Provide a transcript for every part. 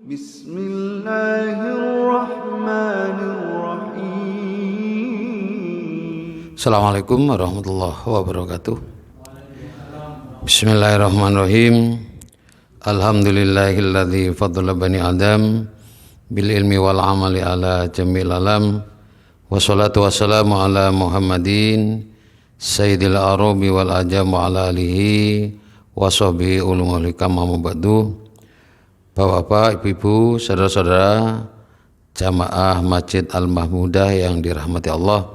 Bismillahirrahmanirrahim. Assalamualaikum warahmatullahi wabarakatuh. Bismillahirrahmanirrahim. Alhamdulillahilladzi fadla bani Adam bil ilmi wal amali ala jamil alam. Wassalatu wassalamu ala Muhammadin sayyidil arabi wal ajam wa ala alihi wa sahbihi ulumul hikam amma ba'du. Bapak-bapak, ibu-ibu, saudara-saudara jamaah Masjid Al-Mahmudah yang dirahmati Allah,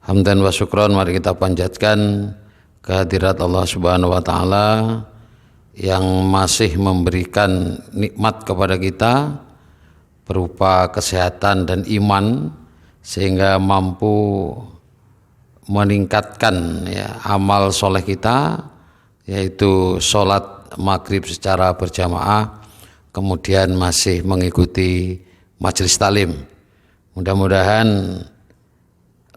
hamdan wa syukron, mari kita panjatkan kehadirat Allah Subhanahu wa taala yang masih memberikan nikmat kepada kita berupa kesehatan dan iman sehingga mampu meningkatkan amal soleh kita, yaitu sholat maghrib secara berjamaah, kemudian masih mengikuti majelis taklim. Mudah-mudahan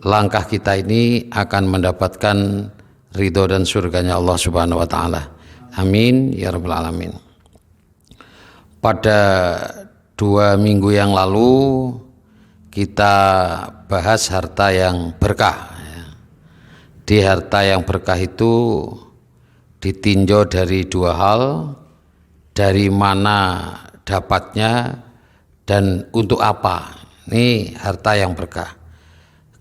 langkah kita ini akan mendapatkan ridho dan surganya Allah Subhanahu wa taala. Amin ya rabbal alamin. Pada 2 minggu yang lalu kita bahas harta yang berkah. Di harta yang berkah itu ditinjau dari 2 hal, dari mana dapatnya dan untuk apa. Ini harta yang berkah.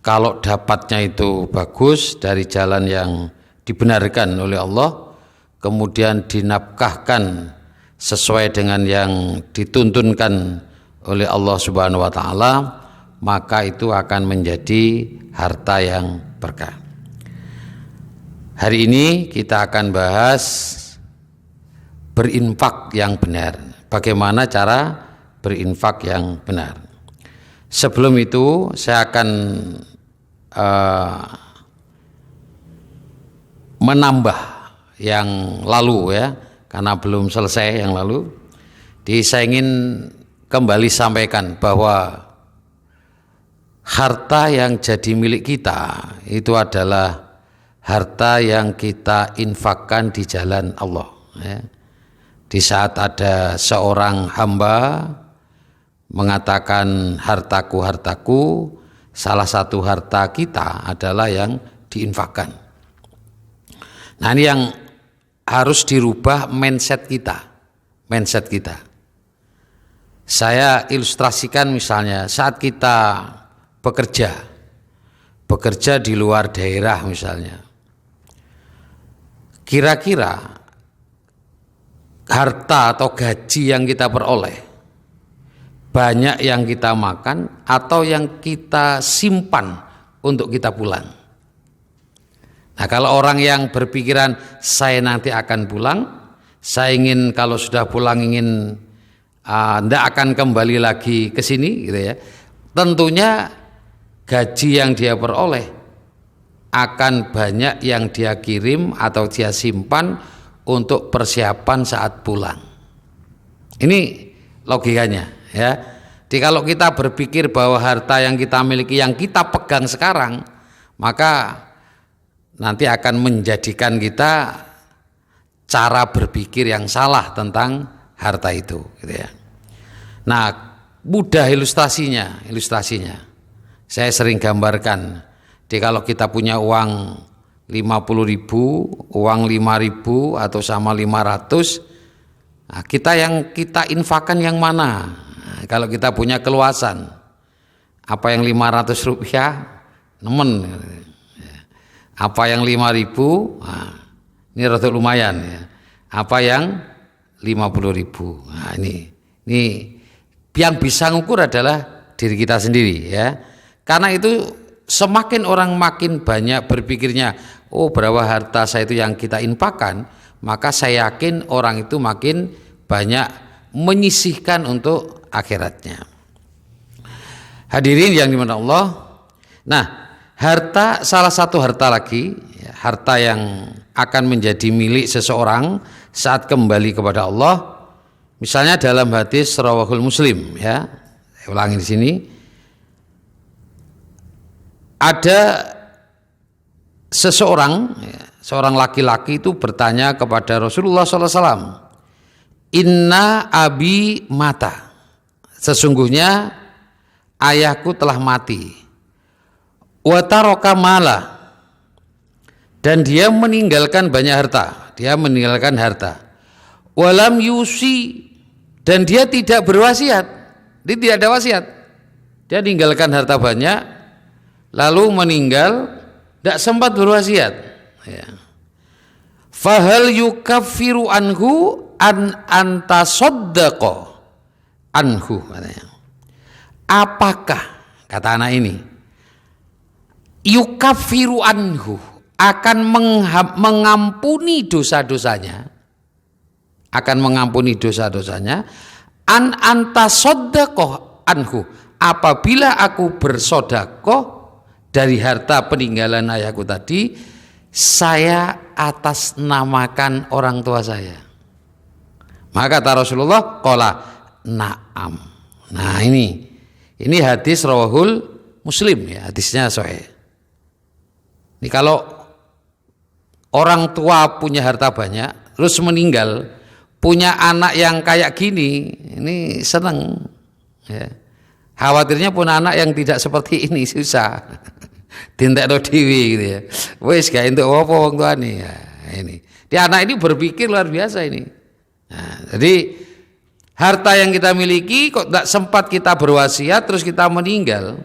Kalau dapatnya itu bagus dari jalan yang dibenarkan oleh Allah, kemudian dinafkahkan sesuai dengan yang dituntunkan oleh Allah Subhanahu wa taala, maka itu akan menjadi harta yang berkah. Hari ini kita akan bahas berinfak yang benar. Bagaimana cara berinfak yang benar? Sebelum itu saya akan menambah yang lalu ya, karena belum selesai yang lalu. Jadi saya ingin kembali sampaikan bahwa harta yang jadi milik kita itu adalah harta yang kita infakkan di jalan Allah ya. Di saat ada seorang hamba mengatakan hartaku, hartaku, salah satu harta kita adalah yang diinfakkan. Nah, ini yang harus dirubah mindset kita. Saya ilustrasikan misalnya saat kita bekerja di luar daerah misalnya. Kira-kira harta atau gaji yang kita peroleh banyak yang kita makan atau yang kita simpan untuk kita pulang. Nah, kalau orang yang berpikiran saya nanti akan pulang, saya ingin kalau sudah pulang ingin tidak akan kembali lagi ke sini gitu ya. Tentunya gaji yang dia peroleh akan banyak yang dia kirim atau dia simpan untuk persiapan saat pulang. Ini logikanya ya. Jadi kalau kita berpikir bahwa harta yang kita miliki, yang kita pegang sekarang, maka nanti akan menjadikan kita cara berpikir yang salah tentang harta itu gitu ya. Nah, mudah ilustrasinya. Saya sering gambarkan. Jadi kalau kita punya uang 50.000, uang 5.000 atau sama 500, nah, kita infakkan yang mana? Nah, kalau kita punya keluasan, apa yang 500 rupiah, nemen. Apa yang 5.000, nah, ini rada lumayan ya. Apa yang 50.000, nah, ini yang bisa ngukur adalah diri kita sendiri ya. Karena itu semakin orang makin banyak berpikirnya, oh berapa harta saya itu yang kita infakkan, maka saya yakin orang itu makin banyak menyisihkan untuk akhiratnya. Hadirin yang dimana Allah. Nah, harta, salah satu harta lagi, harta yang akan menjadi milik seseorang saat kembali kepada Allah. Misalnya dalam hadis rawahul Muslim ya. Saya ulangi di sini. Ada seorang laki-laki itu bertanya kepada Rasulullah SAW, inna abi mata, sesungguhnya ayahku telah mati, wa taraka mala, dan dia meninggalkan banyak harta, walam yusi, dan dia tidak berwasiat, dia tidak ada wasiat, dia tinggalkan harta banyak lalu meninggal tidak sempat berwasiat, ya. Fahal yukaffiru anhu an antasaddaqa anhu, katanya. Apakah, kata anak ini, yukaffiru anhu, akan mengampuni dosa-dosanya, an antasaddaqa anhu, apabila aku bersedekah dari harta peninggalan ayahku tadi, saya atas namakan orang tua saya. Maka kata Rasulullah, qala na'am. Nah, ini hadis rawahul Muslim, ya, hadisnya sahih. Ini kalau orang tua punya harta banyak terus meninggal, punya anak yang kayak gini, ini seneng, ya. Khawatirnya punya anak yang tidak seperti ini, susah. Dintekno dhewe gitu ya. Wis gak entuk apa wong tuane. Ya, ini. Dia anak ini berpikir luar biasa ini. Nah, jadi harta yang kita miliki kok tidak sempat kita berwasiat terus kita meninggal,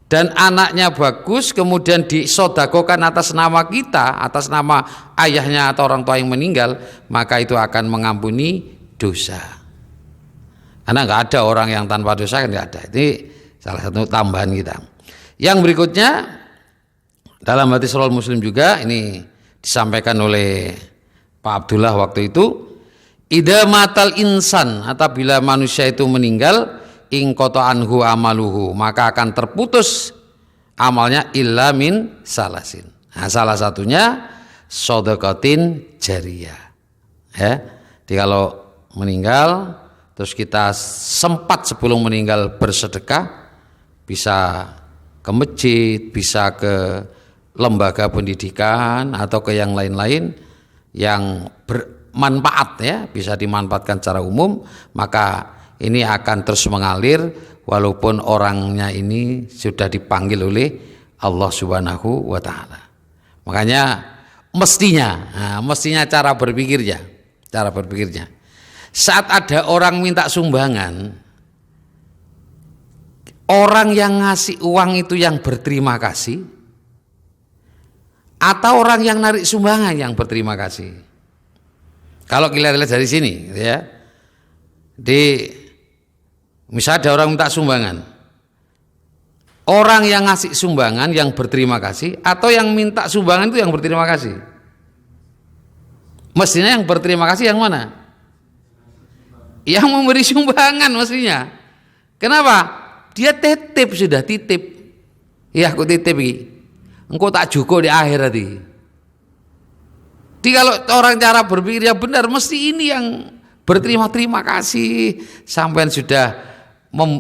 dan anaknya bagus kemudian disodakokan atas nama kita, atas nama ayahnya atau orang tua yang meninggal, maka itu akan mengampuni dosa. Karena nggak ada orang yang tanpa dosa, kan nggak ada. Ini salah satu tambahan kita. Yang berikutnya dalam hadis Sahih Muslim juga, ini disampaikan oleh Pak Abdullah waktu itu, idza matal insan, apabila manusia itu meninggal, in qata anhu amaluhu, maka akan terputus amalnya illa min salasin. Nah, salah satunya shadaqatin jariyah. Ya. Jadi kalau meninggal terus kita sempat sebelum meninggal bersedekah, bisa ke masjid, bisa ke lembaga pendidikan atau ke yang lain-lain yang bermanfaat, ya, bisa dimanfaatkan secara umum, maka ini akan terus mengalir walaupun orangnya ini sudah dipanggil oleh Allah Subhanahu wa taala. Makanya mestinya cara berpikirnya. Saat ada orang minta sumbangan, orang yang ngasih uang itu yang berterima kasih, atau orang yang narik sumbangan yang berterima kasih? Kalau kita lihat dari sini, ya, misalnya ada orang minta sumbangan, orang yang ngasih sumbangan yang berterima kasih, atau yang minta sumbangan itu yang berterima kasih? Mestinya yang berterima kasih yang mana? Yang memberi sumbangan mestinya. Kenapa? Dia sudah titip. Ya, aku titip iki. Engkau tak cukup di akhirat iki. Jadi kalau orang cara berpikirnya benar, mesti ini yang berterima kasih, sampean sudah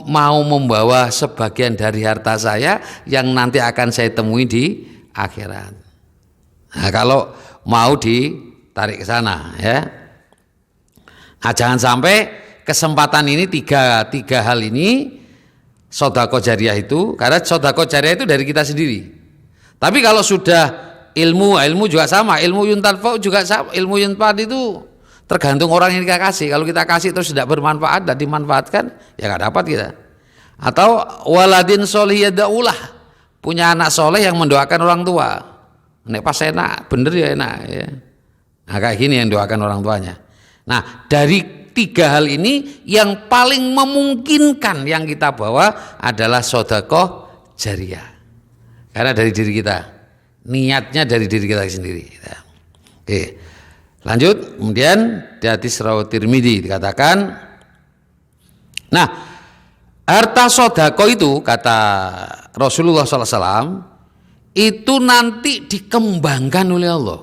mau membawa sebagian dari harta saya yang nanti akan saya temui di akhirat. Nah, kalau mau ditarik ke sana, ya. Nah, jangan sampai kesempatan ini tiga hal ini, sedekah jariyah itu, karena sedekah jariyah itu dari kita sendiri. Tapi kalau sudah ilmu juga sama, ilmu yuntanfa juga sama, ilmu yunfat itu tergantung orang yang kita kasih. Kalau kita kasih terus tidak bermanfaat dan dimanfaatkan, ya nggak dapat kita. Atau waladin solih yadaulah, punya anak soleh yang mendoakan orang tua. Nek pas enak, bener ya enak, ya. Nah, kayak gini yang doakan orang tuanya. Nah, dari tiga hal ini yang paling memungkinkan yang kita bawa adalah sedekah jariyah. Karena dari diri kita, niatnya dari diri kita sendiri. Oke, lanjut. Kemudian di hadis riwayat Tirmidzi dikatakan, nah, harta sedekah itu kata Rasulullah SAW itu nanti dikembangkan oleh Allah.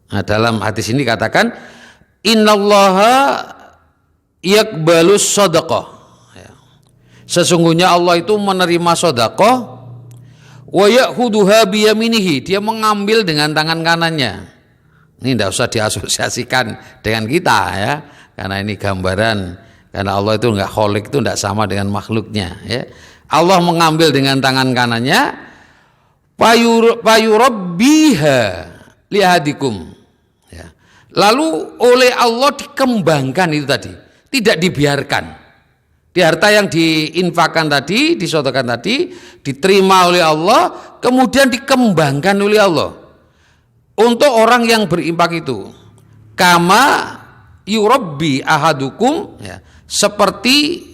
Nah, dalam hadis ini katakan, innallaha yaqbalus shadaqah. Sesungguhnya Allah itu menerima sedekah, wa ya'khuduha biyaminihi, dia mengambil dengan tangan kanannya. Ini tidak usah diasosiasikan dengan kita, ya, karena ini gambaran, karena Allah itu enggak kholik, itu enggak sama dengan makhluknya ya. Allah mengambil dengan tangan kanannya, payurabbiha liahadikum ya. Lalu oleh Allah dikembangkan itu tadi, tidak dibiarkan. Di harta yang diinfakkan tadi, disedekahkan tadi, diterima oleh Allah, kemudian dikembangkan oleh Allah untuk orang yang berinfak itu. Kama yurabbi ahadukum ya, seperti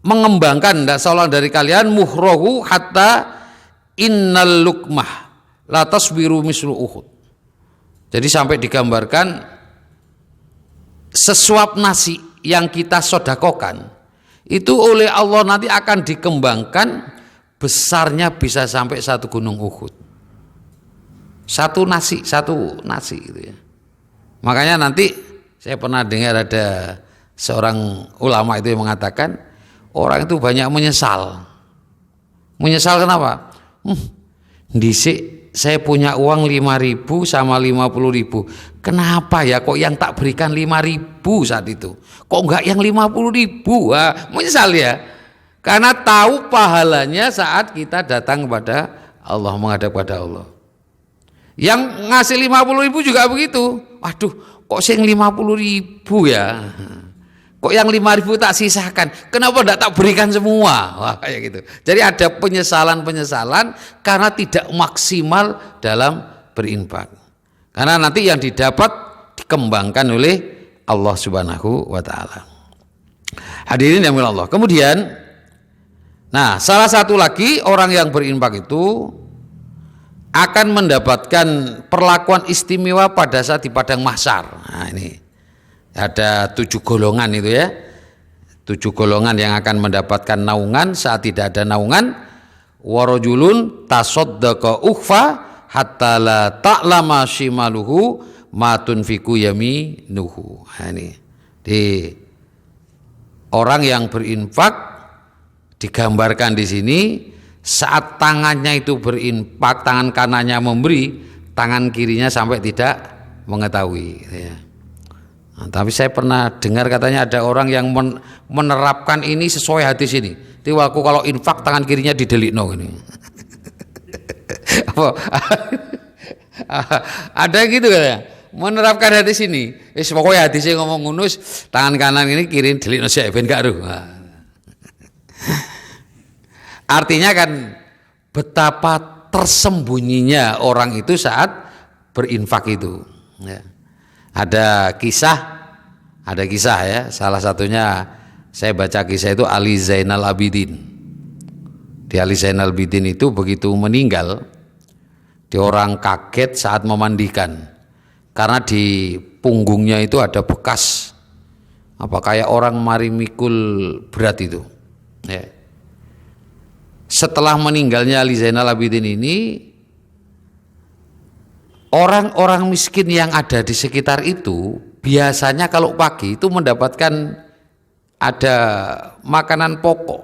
mengembangkan seorang dari kalian muhrohu hatta innal lukmah la tasbiru mislu uhud. Jadi sampai digambarkan sesuap nasi yang kita sodakokan itu oleh Allah nanti akan dikembangkan besarnya bisa sampai satu gunung Uhud. Satu nasi gitu ya. Makanya nanti saya pernah dengar ada seorang ulama itu yang mengatakan orang itu banyak menyesal. Menyesal kenapa? Dhisik saya punya uang 5.000 sama 50.000. Kenapa ya kok yang tak berikan 5.000 saat itu? Kok enggak yang 50.000? Menyesal ya. Karena tahu pahalanya saat kita datang kepada Allah, menghadap kepada Allah. Yang ngasih 50.000 juga begitu. Waduh, kok sing 50.000 ya? Kok yang 5.000 tak sisakan? Kenapa tidak tak berikan semua? Wah, kayak gitu. Jadi ada penyesalan-penyesalan karena tidak maksimal dalam berinfak. Karena nanti yang didapat dikembangkan oleh Allah Subhanahu wa taala. Hadirin yang Allah. Kemudian nah, salah satu lagi orang yang berinfak itu akan mendapatkan perlakuan istimewa pada saat di padang mahsyar. Nah, ini ada 7 golongan itu ya, 7 golongan yang akan mendapatkan naungan saat tidak ada naungan. Warajulun tasaddaqa ukhfa hatta la ta'lama shimaluhu ma tunfiqu yaminuhu. Nah, ini di orang yang berinfak digambarkan di sini saat tangannya itu berinfak, tangan kanannya memberi, tangan kirinya sampai tidak mengetahui ya. Nah, tapi saya pernah dengar katanya ada orang yang menerapkan ini sesuai hadis ini. Jadi waktu kalau infak tangan kirinya didelikno ini. Ada gitu katanya. Menerapkan hadis ini. Pokoknya hadisnya ngomong ngunus tangan kanan ini kiri delikno sik ben gak ero. Artinya kan betapa tersembunyinya orang itu saat berinfak itu ya. Ada kisah ya, salah satunya saya baca kisah itu Ali Zainal Abidin. Di Ali Zainal Abidin itu begitu meninggal, di orang kaget saat memandikan karena di punggungnya itu ada bekas apa kayak orang mari mikul berat itu ya. Setelah meninggalnya Ali Zainal Abidin ini, orang-orang miskin yang ada di sekitar itu biasanya kalau pagi itu mendapatkan ada makanan pokok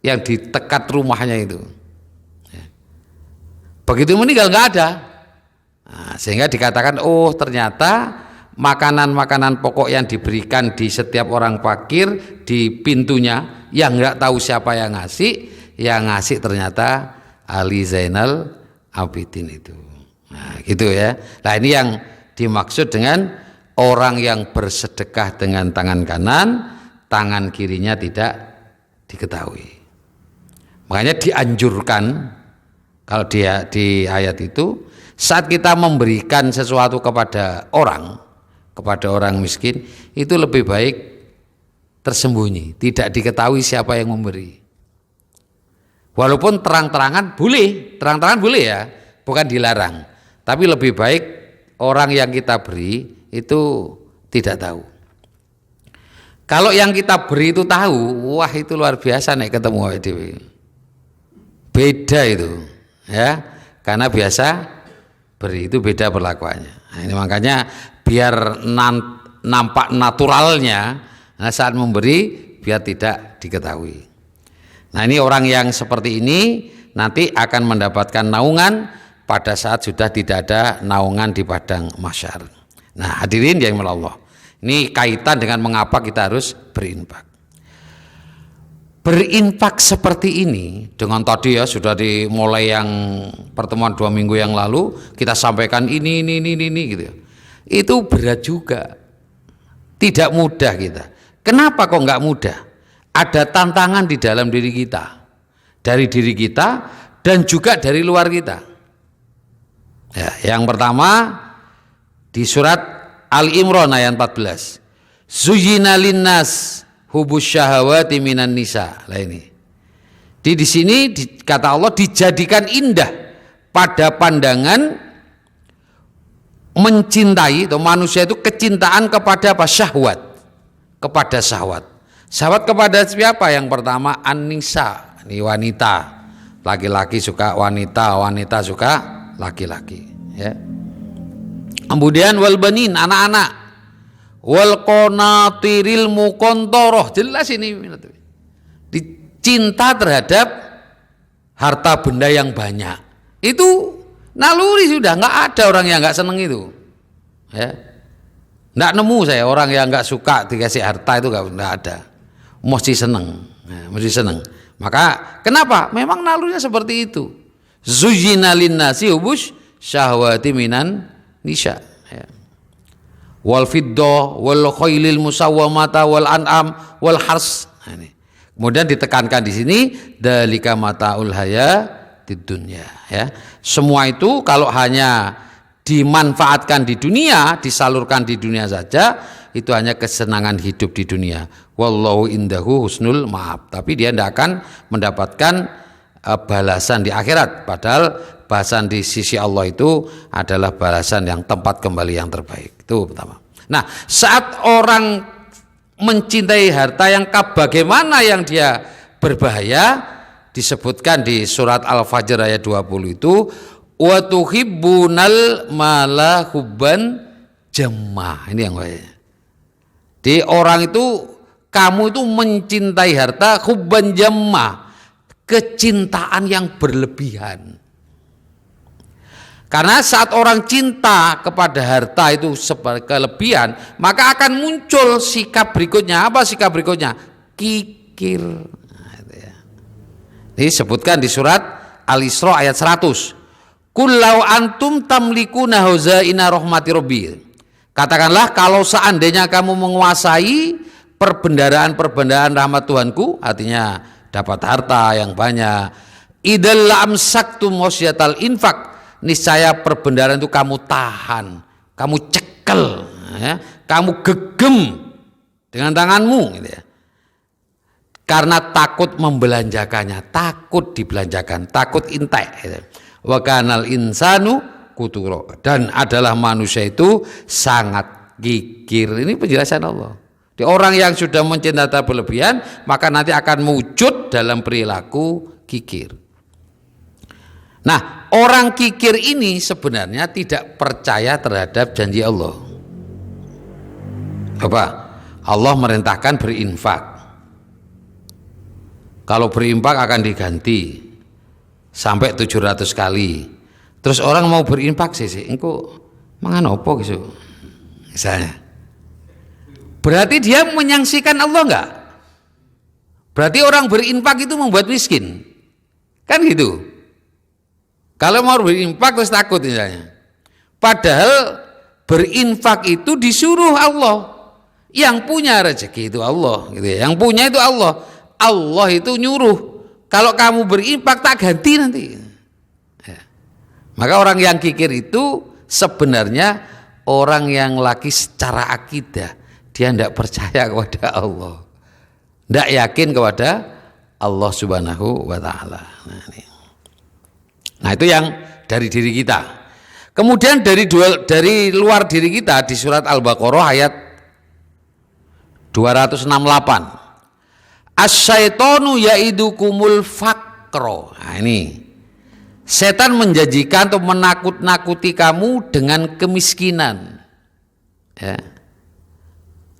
yang di dekat rumahnya itu. Begitu meninggal nggak ada. Nah, sehingga dikatakan oh ternyata makanan-makanan pokok yang diberikan di setiap orang fakir di pintunya yang nggak tahu siapa yang ngasih ternyata Ali Zainal Abidin itu. Nah, gitu ya. Nah, ini yang dimaksud dengan orang yang bersedekah dengan tangan kanan, tangan kirinya tidak diketahui. Makanya dianjurkan kalau dia di ayat itu saat kita memberikan sesuatu kepada orang miskin itu lebih baik tersembunyi, tidak diketahui siapa yang memberi. Walaupun terang-terangan boleh ya, bukan dilarang. Tapi lebih baik orang yang kita beri itu tidak tahu. Kalau yang kita beri itu tahu, wah itu luar biasa nih ketemu awake dhewe. Beda itu, ya. Karena biasa beri itu beda perlakuannya. Nah, ini makanya biar nampak naturalnya, nah saat memberi biar tidak diketahui. Nah, ini orang yang seperti ini nanti akan mendapatkan naungan pada saat sudah tidak ada naungan di padang mahsyar. Nah, hadirin yang Allah. Ini kaitan dengan mengapa kita harus berinfak. Berinfak seperti ini dengan tadi ya sudah dimulai yang pertemuan 2 minggu yang lalu kita sampaikan ini gitu ya. Itu berat juga, tidak mudah kita. Kenapa kok nggak mudah? Ada tantangan di dalam diri kita, dari diri kita dan juga dari luar kita. Ya, yang pertama di surat Al-Imran ayat 14, Zuyyina linnas hubus syahawati minan nisa. Lah ini. Di sini kata Allah dijadikan indah pada pandangan mencintai atau manusia itu kecintaan kepada apa? Syahwat. Kepada syahwat. Syahwat kepada siapa? Yang pertama an-nisa, ini wanita. Laki-laki suka wanita, wanita suka laki-laki, ya. Kemudian wal banin, anak-anak. Wal qanatiril muqantharah, jelas ini dicinta terhadap harta benda yang banyak. Itu naluri sudah, nggak ada orang yang nggak seneng itu, ya. Nggak nemu saya orang yang nggak suka dikasih harta itu, nggak ada, mesti seneng, ya, mesti seneng. Maka kenapa? Memang nalurinya seperti itu. Zuyyina linnasi hubus syahwati minan nisa. Wal fiddah wal khailil musawwamata wal an'am wal hars. Kemudian ditekankan di sini dalika mataul hayatid dunya, ya. Semua itu kalau hanya dimanfaatkan di dunia, disalurkan di dunia saja, itu hanya kesenangan hidup di dunia. Wallahu indahu husnul ma'ab. Tapi dia tidak akan mendapatkan balasan di akhirat. Padahal balasan di sisi Allah itu adalah balasan yang tempat kembali yang terbaik. Itu pertama. Nah, saat orang mencintai harta yang bagaimana yang dia berbahaya, disebutkan di surat Al-Fajr ayat 20 itu, wa tuhibbunal mala hubban jamma. Ini yang bahaya. Di orang itu, kamu itu mencintai harta hubban jamma, kecintaan yang berlebihan. Karena saat orang cinta kepada harta itu sebagai kelebihan, maka akan muncul sikap berikutnya. Apa sikap berikutnya? Kikir. Ini disebutkan di surat Al-Isra ayat 100. Kullau antum tamlikuna huzaina rahmati rabbi. Katakanlah kalau seandainya kamu menguasai perbendaharaan rahmat Tuhanku, artinya dapat harta yang banyak, idal amsaktum wasyatal infak, niscaya perbendaharaan itu kamu tahan, kamu cekel, ya, kamu gegem dengan tanganmu, gitu ya. Karena takut membelanjakannya, takut dibelanjakan, takut intek. Gitu. Wa kanal insanu kuturo, dan adalah manusia itu sangat gigir. Ini penjelasan Allah. Di orang yang sudah mencintai berlebihan, maka nanti akan wujud dalam perilaku gigir. Nah, orang kikir ini sebenarnya tidak percaya terhadap janji Allah. Bapak, Allah merintahkan berinfak. Kalau berinfak akan diganti sampai 700 kali. Terus orang mau berinfak sih, engko mangan apa gitu. Misalnya. Berarti dia menyaksikan Allah enggak? Berarti orang berinfak itu membuat miskin. Kan gitu. Kalau mau berinfak terus takut misalnya. Padahal berinfak itu disuruh Allah. Yang punya rezeki itu Allah, gitu ya. Yang punya itu Allah. Allah itu nyuruh. Kalau kamu berinfak tak ganti nanti. Ya. Maka orang yang kikir itu sebenarnya orang yang lagi secara akidah dia tidak percaya kepada Allah, tidak yakin kepada Allah Subhanahu wa Ta'ala. Nah, itu yang dari diri kita. Kemudian dari luar diri kita di surat Al-Baqarah ayat 268. Asyaitonu yaidukumul fakro. Nah, ini setan menjanjikan atau menakut-nakuti kamu dengan kemiskinan. Ya.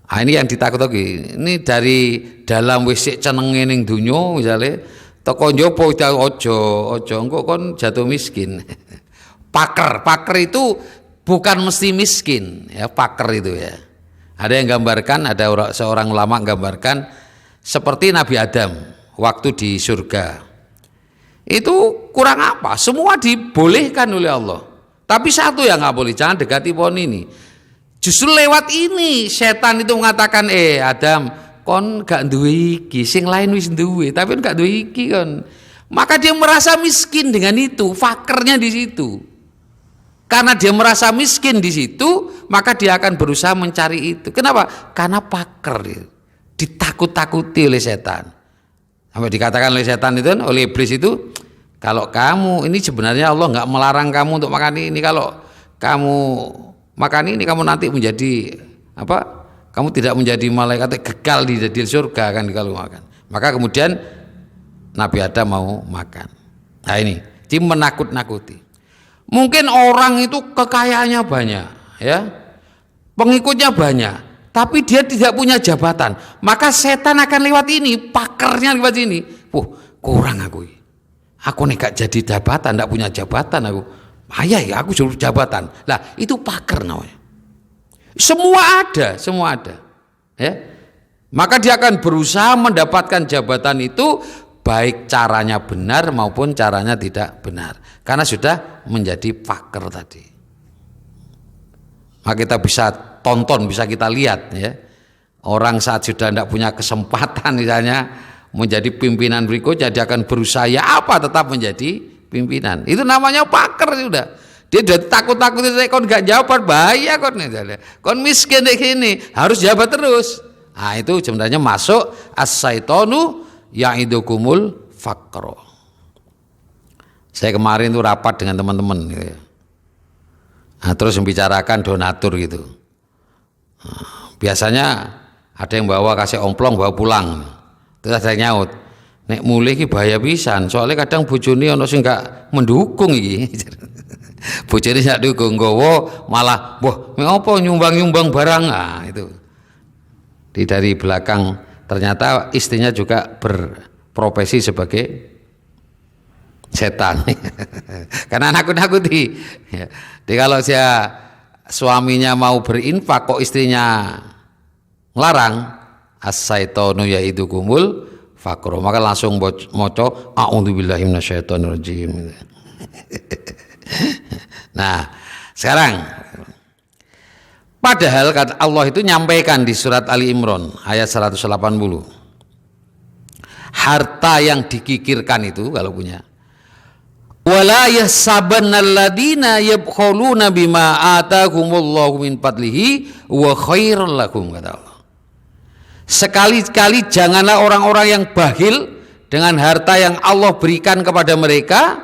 Nah, ini yang ditakut lagi. Ini dari dalam wisik cenenge ning dunya misalnya teko njopo ojo engko kon jatuh miskin. Paker itu bukan mesti miskin, ya paker itu ya. Ada yang gambarkan, seorang ulama gambarkan seperti Nabi Adam waktu di surga. Itu kurang apa? Semua dibolehkan oleh Allah. Tapi satu yang nggak boleh, jangan dekati pohon ini. Justru lewat ini setan itu mengatakan, Adam, kon gak duwe iki, sing lain wis duwe, tapi kon gak duwe iki kon. Maka dia merasa miskin dengan itu, fakernya di situ. Karena dia merasa miskin di situ, maka dia akan berusaha mencari itu. Kenapa? Karena paker, ditakut-takuti oleh setan. Sampai dikatakan oleh setan itu, oleh iblis itu, kalau kamu ini sebenarnya Allah nggak melarang kamu untuk makan ini. Kalau kamu makan ini, kamu nanti menjadi apa? Kamu tidak menjadi malaikat kekal di surga kan kalau makan. Maka kemudian Nabi Adam mau makan. Nah ini, dia menakut-nakuti. Mungkin orang itu kekayaannya banyak, ya, pengikutnya banyak, tapi dia tidak punya jabatan. Maka setan akan lewat ini, pakernya lewat ini. Kurang aku nih gak jadi jabatan, tidak punya jabatan aku. Ya aku suruh jabatan. Lah itu paker namanya. Semua ada, ya. Maka dia akan berusaha mendapatkan jabatan itu, baik caranya benar maupun caranya tidak benar, karena sudah menjadi paker tadi. Maka kita bisa tonton, bisa kita lihat, ya, orang saat sudah tidak punya kesempatan misalnya menjadi pimpinan berikutnya, dia akan berusaha tetap menjadi pimpinan. Itu namanya paker sudah. Dia udah takut-takut, kon gak jabat bahaya kon miskin kayak gini, harus jabat terus. Nah itu sebenarnya masuk as-syaitonu ya'idukumul faqra. Saya kemarin tuh rapat dengan teman-teman gitu ya. Nah, terus membicarakan donatur gitu. Nah, biasanya ada yang bawa kasih omplong bawa pulang. Terus ada yang nyaut, nek mulih iki bahaya pisan, soalnya kadang bojone ana sing gak mendukung iki. Bojone gak dukung, nggawa malah mek apa nyumbang-nyumbang barang. Nah, itu. Dari belakang ternyata istrinya juga berprofesi sebagai setan. Karena nakut-nakuti. Jadi kalau suaminya mau berinfak kok istrinya ngelarang, as-syaitonu ya'idukumul faqra, maka langsung maca a'udzubillahi minasyaitonirrajim. Nah, sekarang padahal kata Allah itu nyampaikan di surat Ali Imran ayat 180. Harta yang dikikirkan itu kalau punya. Wala yahsabannalladzina yabkhuluna bima ataakumullahu min fadlihi wa khairul lakum, kata Allah. Sekali-kali janganlah orang-orang yang bakhil dengan harta yang Allah berikan kepada mereka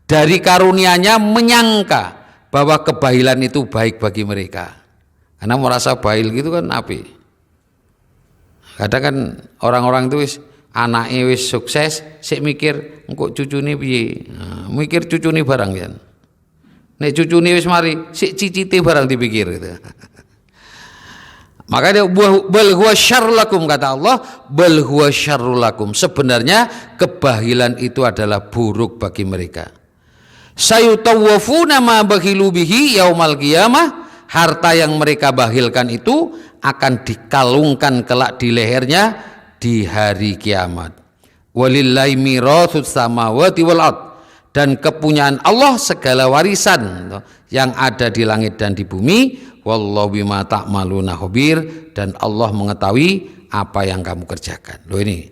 dari karunia-Nya menyangka bahwa kebahilan itu baik bagi mereka. Karena merasa bahil gitu kan api. Kadang kan orang-orang itu wis anake wis sukses, sik mikir engko cucune piye. Nah, mikir cucune barang kan. Nek cucune wis mari, sik cicite barang dipikir gitu. Maka dia bal huwa syarrul lakum, kata Allah, bal huwa syarrul lakum. Sebenarnya kebahilan itu adalah buruk bagi mereka. Sayutawwafuna ma bakhilu bihi yaumal qiyamah. Harta yang mereka bahilkan itu akan dikalungkan kelak di lehernya di hari kiamat. Walillahi mirathus samawati wal ard, dan kepunyaan Allah segala warisan yang ada di langit dan di bumi. Wallahu bima ta'maluna khabir, dan Allah mengetahui apa yang kamu kerjakan. Loh ini.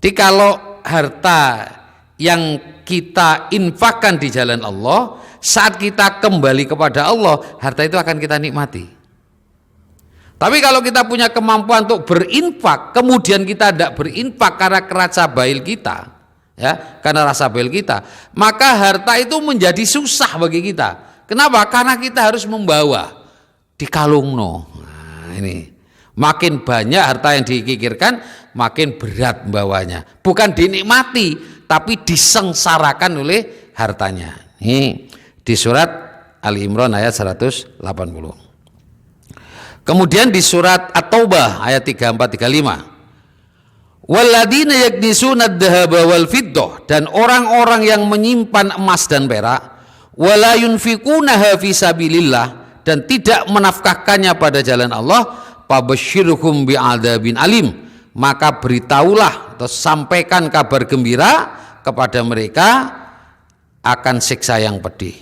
Jadi kalau harta yang kita infakkan di jalan Allah, saat kita kembali kepada Allah, harta itu akan kita nikmati. Tapi kalau kita punya kemampuan untuk berinfak, kemudian kita tidak berinfak karena rasa bail kita, ya, karena rasa bail kita, maka harta itu menjadi susah bagi kita. Kenapa? Karena kita harus membawa di kalungno. Nah, ini makin banyak harta yang dikikirkan, makin berat membawanya. Bukan dinikmati, tapi disengsarakan oleh hartanya. Ini di surat Ali Imran ayat 180. Kemudian di surat At-Taubah ayat 34-35. Walladzina yaknisuna ad-dhahaba wal fiddah, dan orang-orang yang menyimpan emas dan perak, wala yunfikunaha fi sabilillah, dan tidak menafkahkannya pada jalan Allah, fabasyirhum bi'adzabin alim, maka beritahulah atau sampaikan kabar gembira kepada mereka akan siksa yang pedih.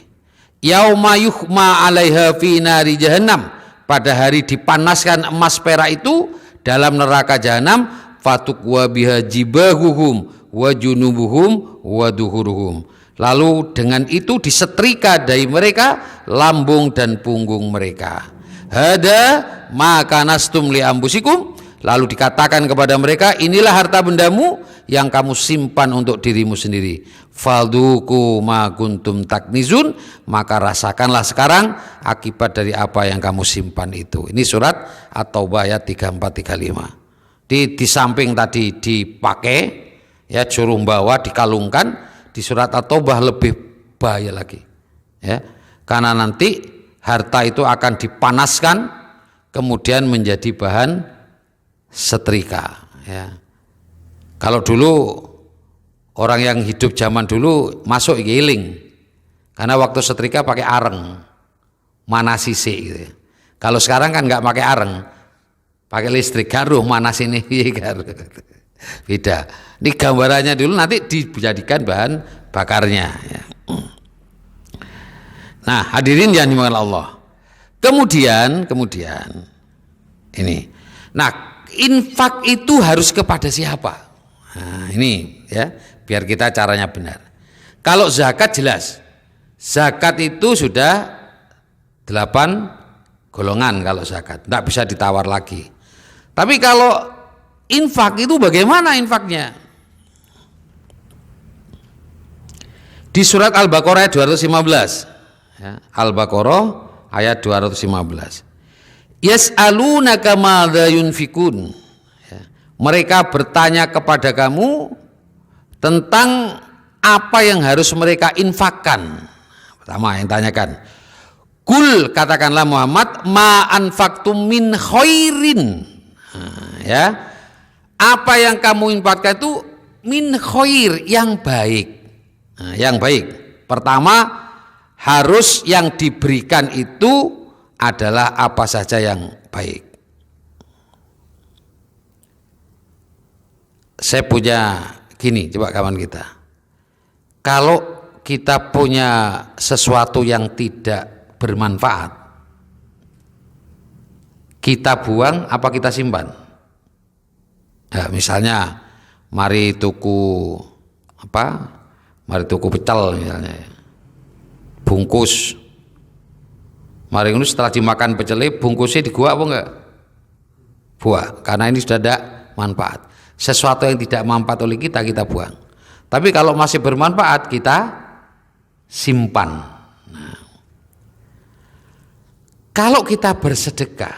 Yauma yuhma 'alaiha fi nari jahannam, pada hari dipanaskan emas perak itu dalam neraka jahanam, fatukwa biha jibahuhum wa junubuhum wa duhuruhum, lalu dengan itu disetrika dari mereka lambung dan punggung mereka. Hada maka nastum li ambusikum, lalu dikatakan kepada mereka, inilah harta bendamu yang kamu simpan untuk dirimu sendiri. Falduku ma kuntum taknizun, maka rasakanlah sekarang akibat dari apa yang kamu simpan itu. Ini surat At-Taubah ayat 34-35. Di samping tadi dipakai ya jurung bawa dikalungkan, di surat At-Taubah lebih bahaya lagi ya, karena nanti harta itu akan dipanaskan kemudian menjadi bahan setrika ya. Kalau dulu orang yang hidup zaman dulu masuk giling, karena waktu setrika pakai areng, mana sisi gitu. Kalau sekarang kan nggak pakai areng, pakai listrik, garuh mana sini garuh. Beda. Ini gambarannya dulu, nanti dijadikan bahan bakarnya ya. Nah hadirin yang dimuliakan Allah, kemudian ini, nah infak itu harus kepada siapa? Nah ini ya, biar kita caranya benar. Kalau zakat jelas, zakat itu sudah 8 golongan kalau zakat, tidak bisa ditawar lagi. Tapi kalau infak itu bagaimana infaknya? Di surat Al-Baqarah ayat 215 ya, Al-Baqarah ayat 215. Yas'alunaka madza yunfikun, ya, mereka bertanya kepada kamu tentang apa yang harus mereka infakkan. Pertama yang tanyakan, kul, katakanlah Muhammad, ma anfaqtum min khairin, ya, apa yang kamu infakkan itu min khair, yang baik. Nah, yang baik pertama harus yang diberikan itu adalah apa saja yang baik. Saya punya gini, coba kawan kita, kalau kita punya sesuatu yang tidak bermanfaat, kita buang apa kita simpan? Nah, misalnya mari tuku pecel misalnya, bungkus, mari ini setelah dimakan pecelnya bungkusnya digua apa enggak? Buang, karena ini sudah ada manfaat. Sesuatu yang tidak manfaat oleh kita buang. Tapi kalau masih bermanfaat kita simpan. Nah, kalau kita bersedekah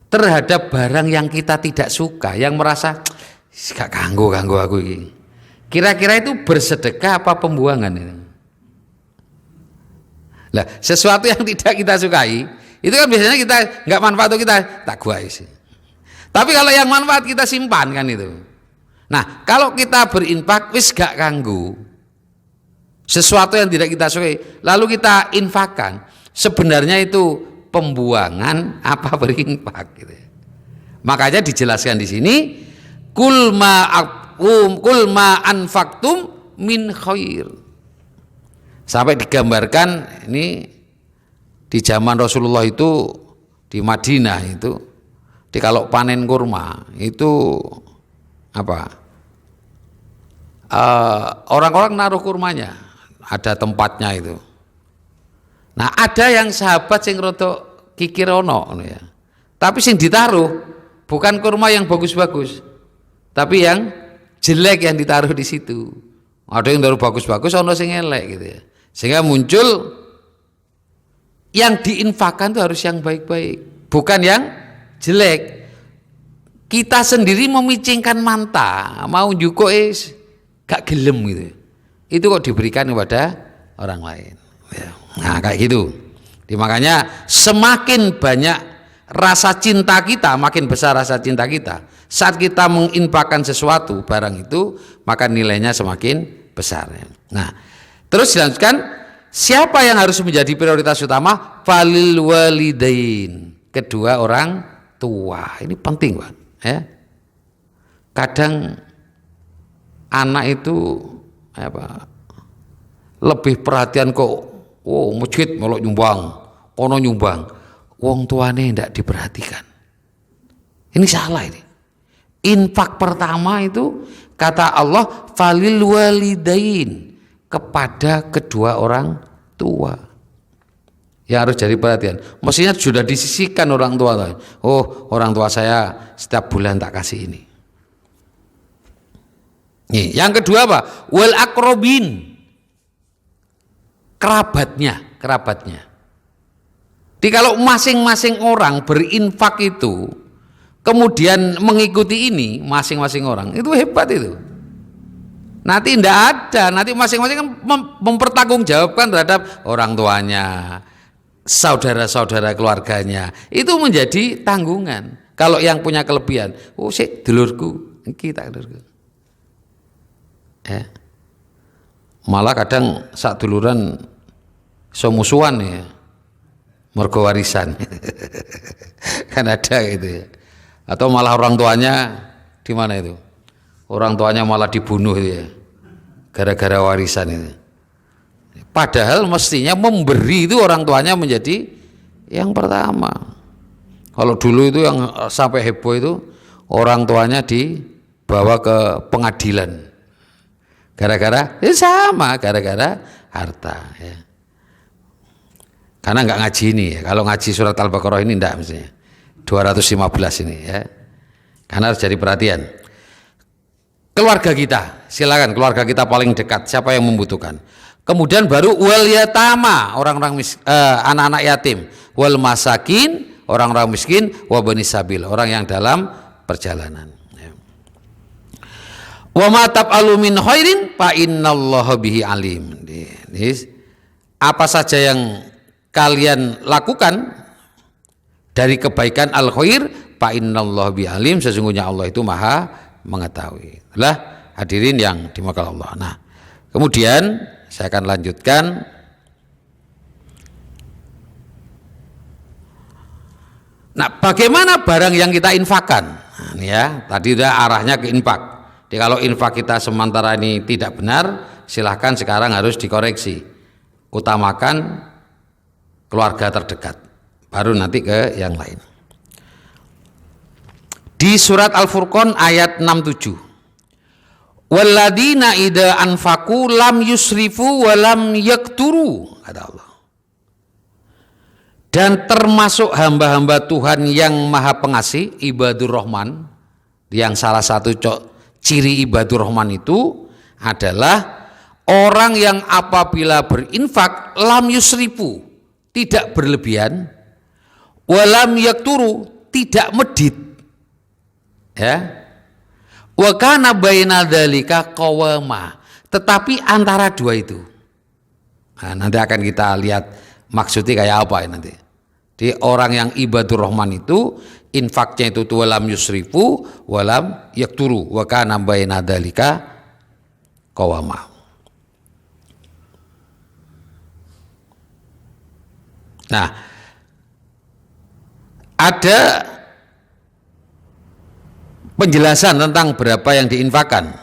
terhadap barang yang kita tidak suka, yang merasa gak ganggu aku ini, kira-kira itu bersedekah apa pembuangan itu? Lah, sesuatu yang tidak kita sukai itu kan biasanya kita nggak manfaat, kita tak guais. Tapi kalau yang manfaat kita simpan kan itu. Nah, kalau kita berinfak wis gak ganggu, sesuatu yang tidak kita sukai lalu kita infakkan, sebenarnya itu pembuangan apa berinfak gitu. Makanya dijelaskan di sini, kul ma anfaqtum min khair. Sampai digambarkan ini di zaman Rasulullah itu di Madinah itu, kalau panen kurma itu orang-orang naruh kurmanya, ada tempatnya itu. Nah ada yang sahabat sing rotok kikirono ya, tapi sing ditaruh bukan kurma yang bagus-bagus, tapi yang jelek yang ditaruh di situ. Ada yang taruh bagus-bagus, ono sing elek gitu ya. Sehingga muncul yang diinfakkan itu harus yang baik-baik, bukan yang jelek. Kita sendiri memicingkan manta, mau juko gak gelem gitu. Itu kok diberikan kepada orang lain. Nah kayak gitu. Makanya semakin banyak rasa cinta kita, makin besar rasa cinta kita. Saat kita menginfakkan sesuatu barang itu, maka nilainya semakin besar. Nah, terus dilanjutkan, siapa yang harus menjadi prioritas utama? Falil walidain. kedua orang tua. Ini penting, Pak. Ya. Kadang anak itu lebih perhatian kok, masjid melok nyumbang, kono nyumbang, wong tuane ndak diperhatikan. Ini salah ini. Infak pertama itu kata Allah falil walidain, kepada kedua orang tua. Ya harus jadi perhatian. Mestinya sudah disisihkan orang tua. Oh, orang tua saya setiap bulan tak kasih ini. Nih, yang kedua apa? Wal akrobin, kerabatnya. Jadi kalau masing-masing orang berinfak itu, kemudian mengikuti ini masing-masing orang, itu hebat itu. Nanti tidak ada, nanti masing-masing kan mempertanggungjawabkan terhadap orang tuanya, saudara-saudara keluarganya, itu menjadi tanggungan. Kalau yang punya kelebihan, sik dulurku, kita dulurku. Malah kadang sak duluran musuhan ya, mergo warisan. Kan ada gitu ya. Atau malah orang tuanya di mana itu? Orang tuanya malah dibunuh itu ya, gara-gara warisan itu. Padahal mestinya memberi itu orang tuanya menjadi yang pertama. Kalau dulu itu yang sampai heboh itu orang tuanya dibawa ke pengadilan. Gara-gara gara-gara harta ya. Karena nggak ngaji ini ya. Kalau ngaji surat Al-Baqarah ini enggak mestinya. 215 ini ya. Karena harus jadi perhatian. Keluarga kita, silakan keluarga kita paling dekat, siapa yang membutuhkan. Kemudian baru wal yatama, orang-orang anak-anak yatim, wal masakin, orang-orang miskin, wa bani sabil, orang yang dalam perjalanan. Wa ma taf'alu min khairin fa innallaha bihi alim. Apa saja yang kalian lakukan dari kebaikan al khair, fa innallaha bihi alim, sesungguhnya Allah itu Maha mengetahui. Lah hadirin yang dimuliakan Allah. Nah, kemudian saya akan lanjutkan. Nah, bagaimana barang yang kita infakkan? Nah, ini ya, tadi udah arahnya ke infak. Jadi kalau infak kita sementara ini tidak benar, silahkan sekarang harus dikoreksi. Utamakan keluarga terdekat, baru nanti ke yang lain. Di surat Al-Furqan ayat 67. Walladzina idza anfaqu lam yusrifu wa lam yakturu, kata Allah. Dan termasuk hamba-hamba Tuhan yang Maha Pengasih, ibadur Rahman, yang salah satu ciri ibadur Rahman itu adalah orang yang apabila berinfak lam yusrifu, tidak berlebihan, walam yakturu, tidak medit, ya, wa kana baina dzalika qawama, tetapi antara dua itu. Nah, nanti akan kita lihat maksudnya kayak apa ya nanti. Jadi orang yang ibadur Rahman itu infaknya itu walam yusrifu walam yakturu wa kana baina dzalika qawama. Nah, ada penjelasan tentang berapa yang diinfakkan.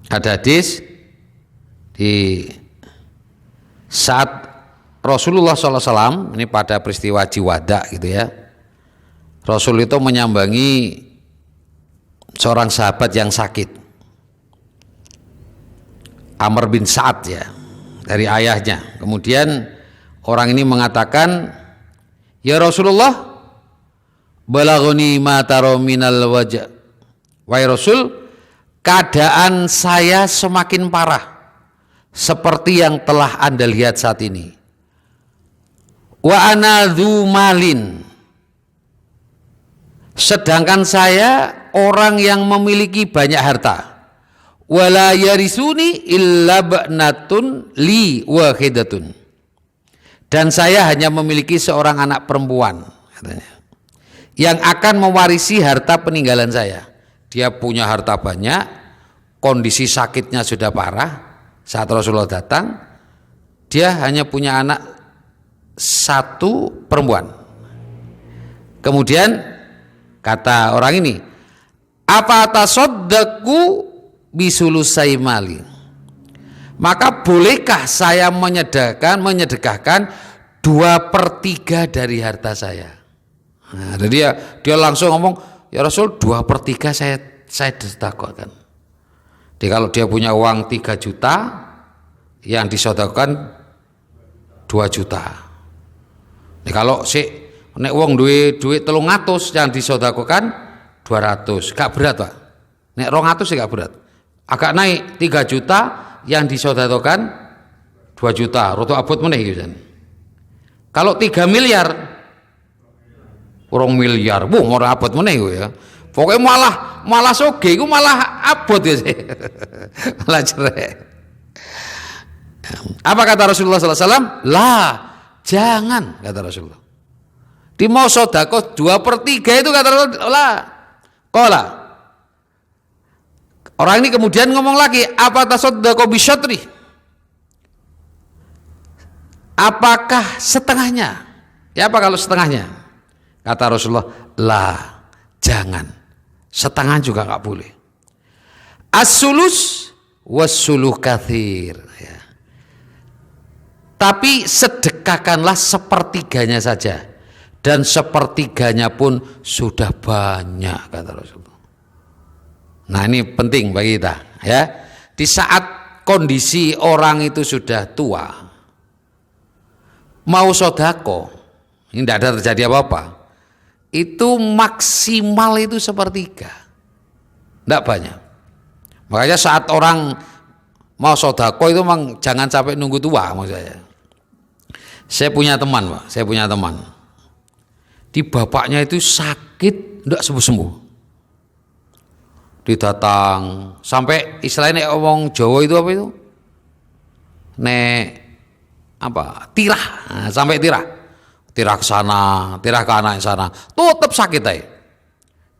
Ada hadis di saat Rasulullah SAW, ini pada peristiwa Jiwada gitu ya, Rasul itu menyambangi seorang sahabat yang sakit, Amr bin Sa'ad ya, dari ayahnya. Kemudian orang ini mengatakan, ya Rasulullah, balaghuni ma taro minal wajah. Wahai Rasul, keadaan saya semakin parah seperti yang telah Anda lihat saat ini. Wa ana dzu malin, sedangkan saya orang yang memiliki banyak harta. Wala yarisuni illa ba'natun li wahidatun, dan saya hanya memiliki seorang anak perempuan, katanya, yang akan mewarisi harta peninggalan saya. Dia punya harta banyak, kondisi sakitnya sudah parah. Saat Rasulullah datang, dia hanya punya anak satu perempuan, Kemudian kata orang ini, apa tasaddaqu bisulusai mali? Maka bolehkah saya menyedekahkan 2/3 dari harta saya? Nah, jadi dia langsung ngomong, ya Rasul 2/3 saya sedekahkan. Jadi kalau dia punya uang 3 juta, yang disedekahkan 2 juta. Nah, kalau nek uang duit 300 yang disedekahkan 200, gak berat Pak. Nek 200 sih gak berat. Agak naik 3 juta yang disedekahkan 2 juta, roto abot meneh gitu. Kalau 3 miliar, 2 miliar, ora abot meneh ya. Pokoknya malah soge, itu malah abot ya sih. Malah cerai. Apa kata Rasulullah SAW? Lah, jangan, kata Rasulullah. Di mau sodako 2/3 itu kata Rasulullah. Kola. Orang ini kemudian ngomong lagi, apa tasodako bisyatri? Apakah setengahnya? Ya apa kalau setengahnya? Kata Rasulullah, lah, jangan. Setengah juga nggak boleh. As-sulus was-suluh kathir. Ya. Tapi sedekahkanlah 1/3 saja, dan 1/3 pun sudah banyak, kata Rasulullah. Nah ini penting bagi kita ya. Di saat kondisi orang itu sudah tua, mau sodako, ini tidak ada terjadi apa-apa, itu maksimal itu 1/3, tidak banyak. Makanya saat orang mau sodako itu memang jangan sampai nunggu tua. Maksud saya punya teman Pak, di bapaknya itu sakit tidak sembuh-sembuh, didatang sampai istilahnya omong Jawa itu apa itu, tirah, nah, sampai tirah ke sana, tirah ke anak sana, tetap sakit aja,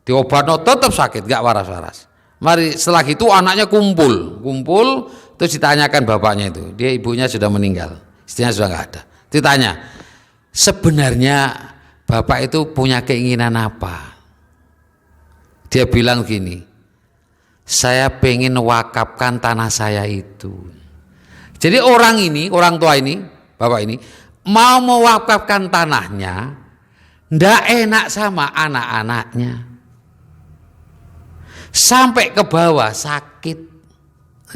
diobatno tetap sakit, gak waras-waras. Mari setelah itu anaknya kumpul terus ditanyakan bapaknya itu, dia ibunya sudah meninggal, istrinya sudah nggak ada. Ditanya, sebenarnya bapak itu punya keinginan apa? Dia bilang gini, saya pengen wakafkan tanah saya itu. Jadi orang tua ini, bapak ini mau mewakafkan tanahnya, ndak enak sama anak-anaknya. Sampai ke bawah sakit.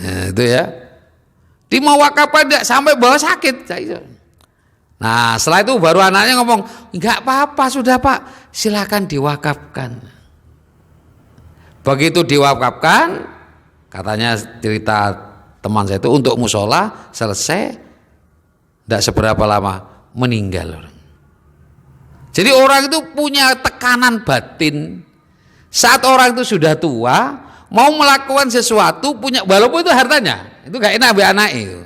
Nah, itu ya. Di mewakafkan ndak sampai bawah sakit. Nah, setelah itu baru anaknya ngomong, enggak apa-apa sudah Pak, silakan diwakafkan. Begitu diwakafkan, katanya cerita teman saya itu untuk musola selesai, tidak seberapa lama meninggal orang. Jadi orang itu punya tekanan batin. Saat orang itu sudah tua, mau melakukan sesuatu punya, walaupun itu hartanya, itu gak enak be anak itu.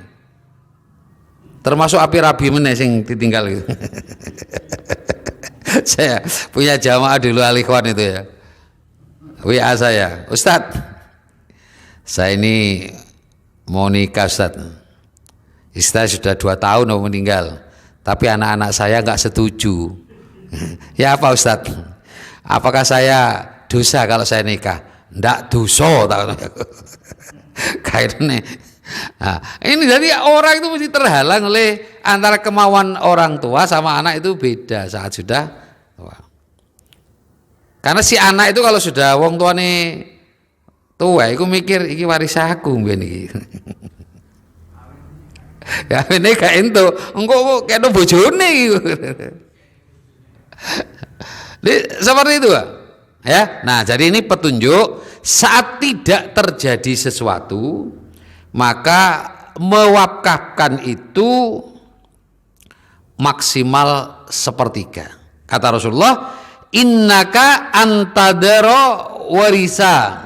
Termasuk api rabi meneh sing ditinggal itu. Saya punya jamaah dulu alikhwan itu ya. WA saya, Ustadz, saya ini mau nikah Ustadz, istri sudah 2 tahun mau meninggal, tapi anak-anak saya nggak setuju. Ya apa Ustadz? Apakah saya dosa kalau saya nikah? Ndak dosa, kayaknya. Nah, ini jadi orang itu mesti terhalang oleh antara kemauan orang tua sama anak itu beda saat sudah tua. Karena si anak itu kalau sudah wong tuane tua, iku mikir iki waris aku mben iki. Ya ini gak ento, engko kena bojone iki. Seperti itu, Pak. Ya. Nah, jadi ini petunjuk saat tidak terjadi sesuatu, maka mewakafkan itu maksimal 1/3. Kata Rasulullah, innaka antadara warisa